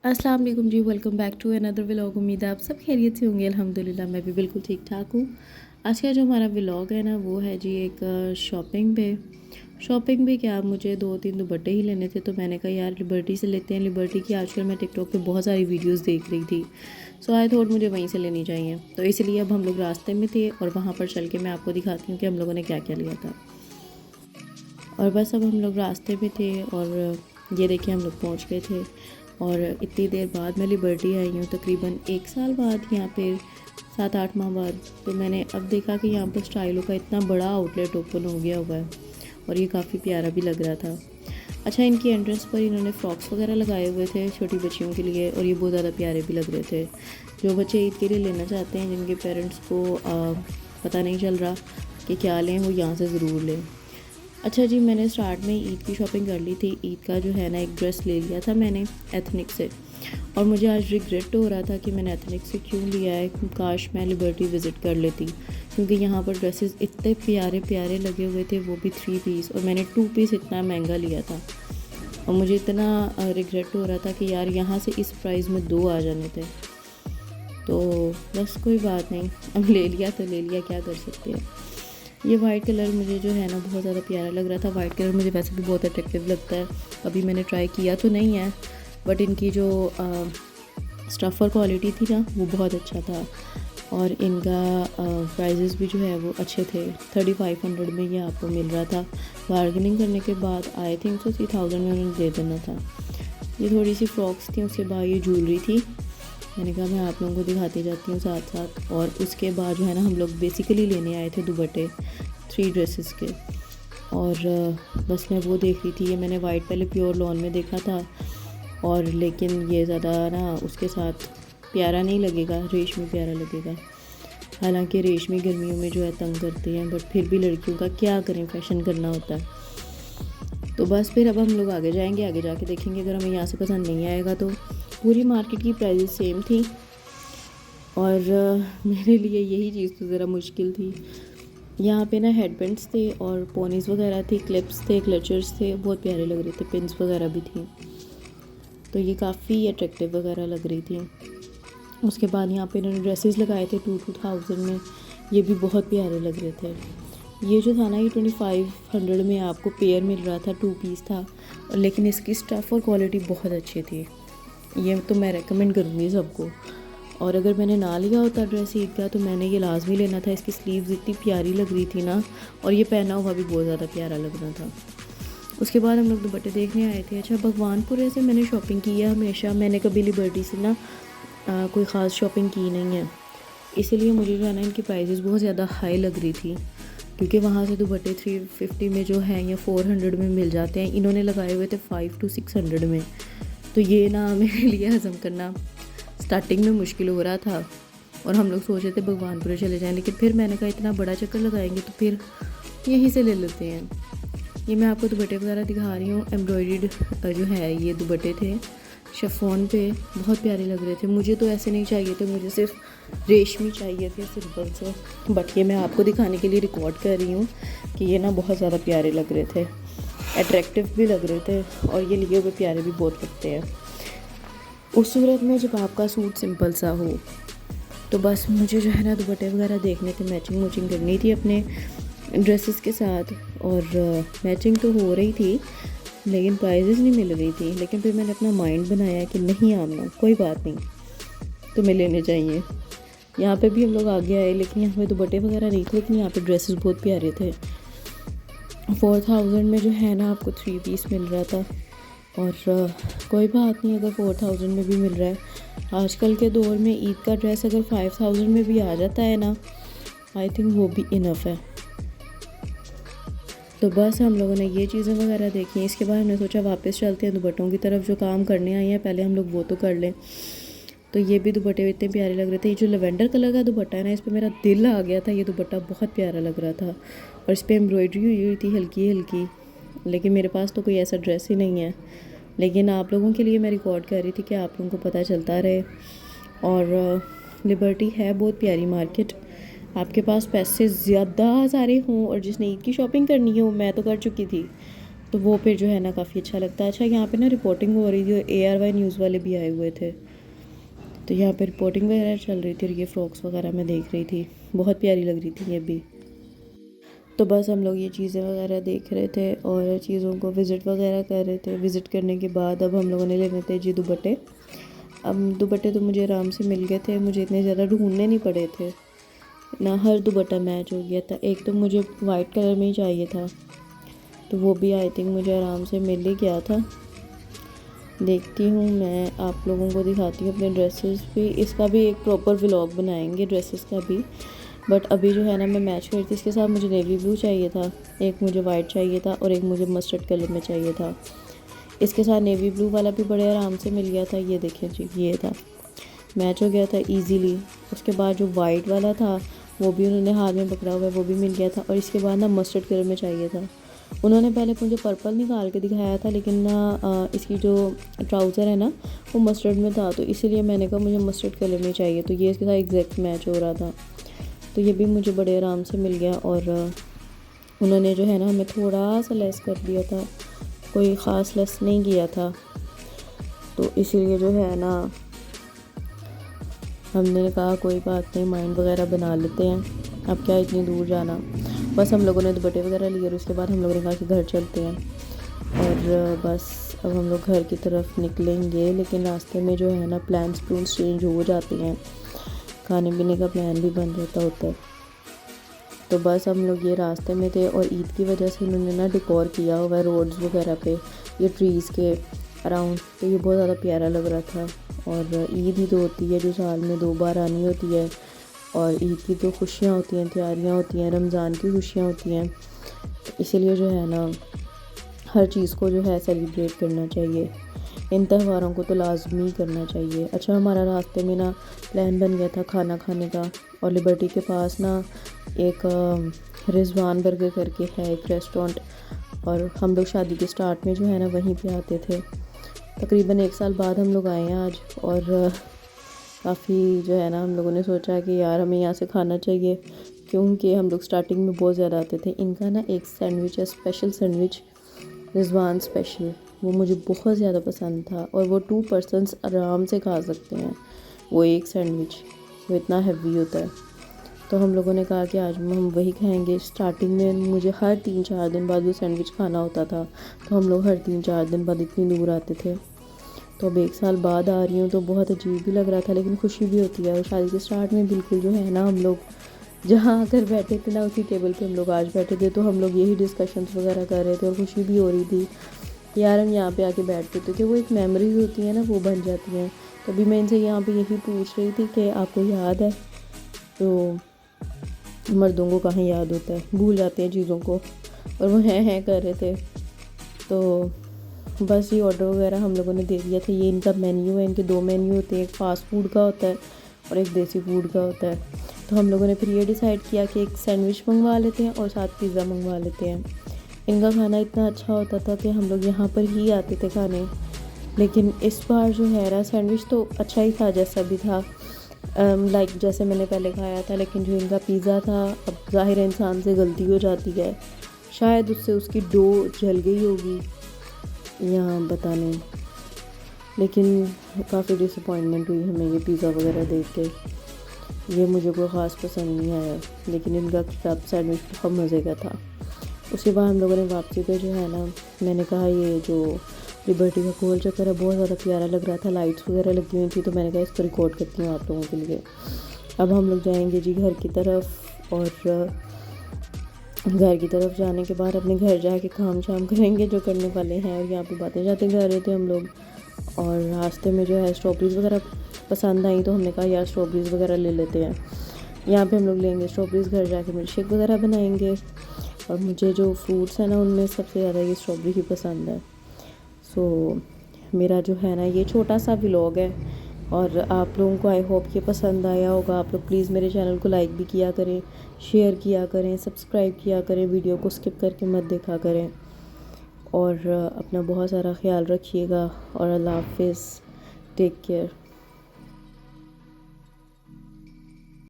अस्सलाम वालेकुम जी। Welcome back to another vlog. उम्मीद है आप सब खैरियत से होंगे। अल्हम्दुलिल्लाह मैं भी बिल्कुल ठीक ठाक हूँ। आज का जो हमारा व्लॉग है ना वो है जी एक शॉपिंग पे। शॉपिंग पे क्या, मुझे 2-3 दुपट्टे ही लेने थे तो मैंने कहा यार लिबर्टी से लेते हैं। लिबर्टी की आजकल मैं टिकटॉक पे बहुत सारी वीडियोस देख रही थी, सो आई थॉट मुझे वहीं से लेनी चाहिए। तो इसलिए अब हम लोग रास्ते में थे और वहाँ पर चल के मैं आपको दिखाती हूँ कि हम लोगों ने क्या क्या लिया था। और बस अब हम लोग रास्ते में थे और ये देखिए हम लोग पहुँच गए थे। और इतनी देर बाद मैं लिबर्टी आई हूँ, तकरीबन 1 साल बाद, यहाँ पे 7-8 माह बाद। तो मैंने अब देखा कि यहाँ पर स्टाइलों का इतना बड़ा आउटलेट ओपन हो गया हुआ है और ये काफ़ी प्यारा भी लग रहा था। अच्छा, इनकी एंट्रेंस पर इन्होंने फ्रॉक्स वगैरह लगाए हुए थे छोटी बच्चियों के लिए और ये बहुत ज़्यादा प्यारे भी लग रहे थे। जो बच्चे ईद के लिए लेना चाहते हैं, जिनके पेरेंट्स को पता नहीं चल रहा कि क्या लें, वो यहाँ से ज़रूर लें। अच्छा जी, मैंने स्टार्ट में ईद की शॉपिंग कर ली थी। ईद का जो है ना एक ड्रेस ले लिया था मैंने एथनिक से, और मुझे आज रिग्रेट हो रहा था कि मैंने एथनिक से क्यों लिया है। काश मैं लिबर्टी विज़िट कर लेती, क्योंकि यहाँ पर ड्रेसेस इतने प्यारे प्यारे लगे हुए थे, वो भी 3 पीस, और मैंने 2 पीस इतना महंगा लिया था। और मुझे इतना रिग्रेट हो रहा था कि यार यहाँ से इस प्राइस में 2 आ जाने थे। तो बस कोई बात नहीं, अब ले लिया तो ले लिया, क्या कर सकते हैं। ये वाइट कलर मुझे जो है ना बहुत ज़्यादा प्यारा लग रहा था। वाइट कलर मुझे वैसे भी बहुत अट्रैक्टिव लगता है। अभी मैंने ट्राई किया तो नहीं है, बट इनकी जो स्टफ़र क्वालिटी थी ना वो बहुत अच्छा था। और इनका प्राइजेस भी जो है वो अच्छे थे। 3500 में ये आपको मिल रहा था। बार्गेनिंग करने के बाद आई थिंक तो 3000 में उन्होंने दे देना था। ये थोड़ी सी फ्रॉक्स थी, उसके बाद ये ज्वेलरी थी। मैंने कहा मैं आप लोगों को दिखाती जाती हूँ साथ साथ। और उसके बाद जो है ना हम लोग बेसिकली लेने आए थे दुपट्टे 3 ड्रेसेस के। और बस मैं वो देख रही थी। ये मैंने वाइट पहले प्योर लॉन में देखा था, और लेकिन ये ज़्यादा ना उसके साथ प्यारा नहीं लगेगा, रेशमी प्यारा लगेगा। हालांकि रेशमी गर्मियों में जो है तंग करते हैं, बट फिर भी लड़कियों का क्या करें, फैशन करना होता है। तो बस फिर अब हम लोग आगे जाएंगे, आगे जाके देखेंगे। अगर हमें यहाँ से पसंद नहीं आएगा तो पूरी मार्केट की प्राइसेस सेम थी। और मेरे लिए यही चीज़ तो ज़रा मुश्किल थी। यहाँ पे ना हेडबैंड्स थे और पोनीज़ वगैरह थी, क्लिप्स थे, क्लचर्स थे, बहुत प्यारे लग रहे थे। पिन्स वगैरह भी थी, तो ये काफ़ी अट्रैक्टिव वगैरह लग रही थी। उसके बाद यहाँ पे इन्होंने ड्रेसेस लगाए थे 2000 में, ये भी बहुत प्यारे लग रहे थे। ये जो था ना ये 2500 में आपको पेयर मिल रहा था, 2 पीस था। लेकिन इसकी स्टफ़ और क्वालिटी बहुत अच्छी थी। ये तो मैं रेकमेंड करूँगी सबको। और अगर मैंने ना लिया होता ड्रेस ईद का तो मैंने ये लाजमी लेना था। इसकी स्लीव्स इतनी प्यारी लग रही थी ना, और ये पहना हुआ भी बहुत ज़्यादा प्यारा लग रहा था। उसके बाद हम लोग दुपट्टे देखने आए थे। अच्छा, भगवानपुरे से मैंने शॉपिंग की है हमेशा। मैंने कभी लिबर्टी से ना कोई ख़ास शॉपिंग की नहीं है, इसीलिए मुझे जो है ना इनकी प्राइसेस बहुत ज़्यादा हाई लग रही थी। क्योंकि वहाँ से दुपट्टे 350 में जो है या 400 में मिल जाते हैं, इन्होंने लगाए हुए थे 500 to 600 में। तो ये ना मेरे लिए हज़म करना स्टार्टिंग में मुश्किल हो रहा था। और हम लोग सोच रहे थे भगवानपुर चले जाएं, लेकिन फिर मैंने कहा इतना बड़ा चक्कर लगाएंगे तो फिर यहीं से ले लेते हैं। ये मैं आपको दुपट्टे वगैरह दिखा रही हूँ। एम्ब्रॉयड जो है ये दुपट्टे थे शिफॉन पे, बहुत प्यारे लग रहे थे। मुझे तो ऐसे नहीं चाहिए थे, मुझे सिर्फ रेशमी चाहिए थे सिंपल से। बट ये मैं आपको दिखाने के लिए रिकॉर्ड कर रही हूँ कि ये ना बहुत ज़्यादा प्यारे लग रहे थे, अट्रैक्टिव भी लग रहे थे, और ये लिए हुए प्यारे भी बहुत लगते हैं उस सूरत में जब आपका सूट सिंपल सा हो। तो बस मुझे जो है ना दुपट्टे वगैरह देखने थे, मैचिंग वचिंग करनी थी अपने ड्रेसेस के साथ। और मैचिंग तो हो रही थी लेकिन प्राइजेस नहीं मिल रही थी। लेकिन फिर मैंने अपना माइंड बनाया कि नहीं आमना, कोई बात नहीं, तुम्हें लेने चाहिए। यहाँ पे भी हम लोग आगे आए, लेकिन यहाँ पे दुपट्टे वगैरह नहीं थे, लेकिन यहाँ पे ड्रेसेस बहुत प्यारे थे। 4000 में जो है ना आपको 3 पीस मिल रहा था। और कोई बात नहीं, अगर 4000 में भी मिल रहा है आजकल के दौर में, ईद का ड्रेस अगर 5000 में भी आ जाता है ना, आई थिंक वो भी इनफ है। तो बस हम लोगों ने ये चीज़ें वगैरह देखी। इसके बाद हमने सोचा वापस चलते हैं दुपट्टों की तरफ, जो काम करने आए हैं पहले हम लोग वो तो कर लें। तो ये भी दुपट्टे इतने प्यारे लग रहे थे। ये जो लेवेंडर कलर का दुपट्टा है ना, इस पर मेरा दिल आ गया था। ये दुपट्टा बहुत प्यारा लग रहा था, और इस पर एम्ब्रॉयडरी हुई थी हल्की हल्की। लेकिन मेरे पास तो कोई ऐसा ड्रेस ही नहीं है, लेकिन आप लोगों के लिए मैं रिकॉर्ड कर रही थी कि आप लोगों को पता चलता रहे। और लिबर्टी है बहुत प्यारी मार्केट। आपके पास पैसे ज़्यादा सारे हों और जिसने ईद की शॉपिंग करनी हो, मैं तो कर चुकी थी, तो वो फिर जो है ना काफ़ी अच्छा लगता है। अच्छा, यहाँ पे ना रिपोर्टिंग हो रही थी और ARY न्यूज़ वाले भी आए हुए थे, तो यहाँ पे रिपोर्टिंग वगैरह चल रही थी और ये फ्रॉक्स वगैरह मैं देख रही थी, बहुत प्यारी लग रही थी ये भी। तो बस हम लोग ये चीज़ें वगैरह देख रहे थे और चीज़ों को विज़िट वगैरह कर रहे थे। विज़िट करने के बाद अब हम लोगों ने लेने थे जी दुपट्टे। अब दुपट्टे तो मुझे आराम से मिल गए थे, मुझे इतने ज़्यादा ढूंढने नहीं पड़े थे ना, हर दुपट्टा मैच हो गया था। एक तो मुझे वाइट कलर में ही चाहिए था, तो वो भी आई थिंक मुझे आराम से मिल ही गया था। देखती हूँ, मैं आप लोगों को दिखाती हूँ अपने ड्रेसेस भी। इसका भी एक प्रॉपर व्लॉग बनाएंगे ड्रेसेस का भी। बट अभी जो है ना मैं मैच कर रही थी, इसके साथ मुझे नेवी ब्लू चाहिए था, एक मुझे वाइट चाहिए था और एक मुझे मस्टर्ड कलर में चाहिए था। इसके साथ नेवी ब्लू वाला भी बड़े आराम से मिल गया था। ये देखिए जी, ये था, मैच हो गया था इजीली। उसके बाद जो वाइट वाला था वो भी उन्होंने हाथ में पकड़ा हुआ है, वो भी मिल गया था। और इसके बाद ना मस्टर्ड कलर में चाहिए था। उन्होंने पहले मुझे पर्पल निकाल के दिखाया था, लेकिन ना इसकी जो ट्राउज़र है ना वो मस्टर्ड में था, तो इसीलिए मैंने कहा मुझे मस्टर्ड कलर में चाहिए। तो ये इसके साथ एग्जैक्ट मैच हो रहा था, तो ये भी मुझे बड़े आराम से मिल गया। और उन्होंने जो है ना हमें थोड़ा सा लेस कर दिया था, कोई ख़ास लेस नहीं किया था, तो इसीलिए जो है ना हमने कहा कोई बात नहीं, माइंड वगैरह बना लेते हैं, अब क्या इतनी दूर जाना। बस हम लोगों ने दुपट्टे वगैरह लिए और उसके बाद हम लोगों ने कहा कि घर चलते हैं। और बस अब हम लोग घर की तरफ निकलेंगे, लेकिन रास्ते में जो है ना प्लान्स चेंज हो जाते हैं, खाने पीने का प्लान भी बन जाता होता है। तो बस हम लोग ये रास्ते में थे और ईद की वजह से उन्होंने ना डेकोर किया हुआ है रोड्स वगैरह पे, ये ट्रीज़ के अराउंड, तो ये बहुत ज़्यादा प्यारा लग रहा था। और ईद ही तो होती है जो साल में 2 बार आनी होती है, और ईद की तो खुशियाँ होती हैं, तैयारियाँ होती हैं, रमज़ान की खुशियाँ होती हैं, तो इसीलिए जो है ना हर चीज़ को जो है सेलिब्रेट करना चाहिए, इन त्योहारों को तो लाजमी करना चाहिए। अच्छा, हमारा रास्ते में ना प्लान बन गया था खाना खाने का, और लिबर्टी के पास ना एक रिजवान बर्गर करके है एक रेस्टोरेंट, और हम लोग शादी के स्टार्ट में जो है ना वहीं पे आते थे। तकरीबन 1 साल बाद हम लोग आए हैं आज, और काफ़ी जो है ना हम लोगों ने सोचा कि यार हमें यहाँ से खाना चाहिए, क्योंकि हम लोग स्टार्टिंग में बहुत ज़्यादा आते थे। इनका ना एक सैंडविच है, स्पेशल सैंडविच, रिजवान स्पेशल, वो मुझे बहुत ज़्यादा पसंद था, और वो 2 पर्सन्स आराम से खा सकते हैं वो एक सैंडविच, वो इतना हैवी होता है। तो हम लोगों ने कहा कि आज हम वही खाएंगे। स्टार्टिंग में मुझे हर 3-4 दिन बाद वो सैंडविच खाना होता था, तो हम लोग हर 3-4 दिन बाद इतनी दूर आते थे। तो अब 1 साल बाद आ रही हूँ तो बहुत अजीब भी लग रहा था, लेकिन खुशी भी होती है। और शादी के स्टार्ट में बिल्कुल जो है ना हम लोग जहाँ आकर बैठे थे ना उसी टेबल पे हम लोग आज बैठे थे, तो हम लोग यही डिस्कशंस वगैरह कर रहे थे और खुशी भी हो रही थी यार हम यहाँ पे आके बैठते थे, कि वो एक मेमोरीज होती है ना, वो बन जाती हैं। तो अभी मैं इनसे यहाँ पे यही पूछ रही थी कि आपको याद है, तो मर्दों को कहाँ याद होता है, भूल जाते हैं चीज़ों को, और वो हैं कर रहे थे। तो बस ये ऑर्डर वगैरह हम लोगों ने दे दिया था। ये इनका मेन्यू है, इनके 2 मेन्यू होते हैं, एक फ़ास्ट फूड का होता है और एक देसी फूड का होता है। तो हम लोगों ने फिर ये डिसाइड किया कि एक सैंडविच मंगवा लेते हैं और साथ पिज़्ज़ा मंगवा लेते हैं। इनका खाना इतना अच्छा होता था कि हम लोग यहाँ पर ही आते थे खाने, लेकिन इस बार जो है ना सैंडविच तो अच्छा ही था जैसा भी था, लाइक जैसे मैंने पहले खाया था, लेकिन जो इनका पिज़्ज़ा था, अब ज़ाहिर है इंसान से गलती हो जाती है, शायद उससे उसकी डो जल गई होगी या पता नहीं, लेकिन काफ़ी डिसअपॉइंटमेंट हुई हमें ये पिज़्ज़ा वगैरह देख के। ये मुझे कोई ख़ास पसंद नहीं आया, लेकिन इनका क्लब सैंडविच बहुत मज़े का था। उसके बाद हम लोगों ने वापसी पे जो है ना, मैंने कहा ये जो लिबर्टी का गोल चक्कर है बहुत ज़्यादा प्यारा लग रहा था, लाइट्स वगैरह लगी हुई थी, तो मैंने कहा इसको रिकॉर्ड करती हूँ आप लोगों के लिए। अब हम लोग जाएंगे जी घर की तरफ, और घर की तरफ जाने के बाद अपने घर जाके काम शाम करेंगे जो करने वाले हैं। और यहाँ पे बातें जाते कर रहे थे हम लोग, और रास्ते में जो है स्ट्रॉबेरीज़ वगैरह पसंद आई, तो हमने कहा यार स्ट्रॉबेरीज़ वगैरह ले लेते हैं। यहाँ पे हम लोग लेंगे स्ट्रॉबेरीज़, घर जाके मिल्क शेक वगैरह बनाएंगे। और मुझे जो फ्रूट्स हैं ना उनमें सबसे ज़्यादा ये स्ट्रॉबेरी ही पसंद है। सो मेरा जो है ना ये छोटा सा व्लॉग है, और आप लोगों को आई होप ये पसंद आया होगा। आप लोग प्लीज़ मेरे चैनल को लाइक भी किया करें, शेयर किया करें, सब्सक्राइब किया करें, वीडियो को स्किप करके मत देखा करें, और अपना बहुत सारा ख्याल रखिएगा, और अल्लाह हाफ़िज़, टेक केयर।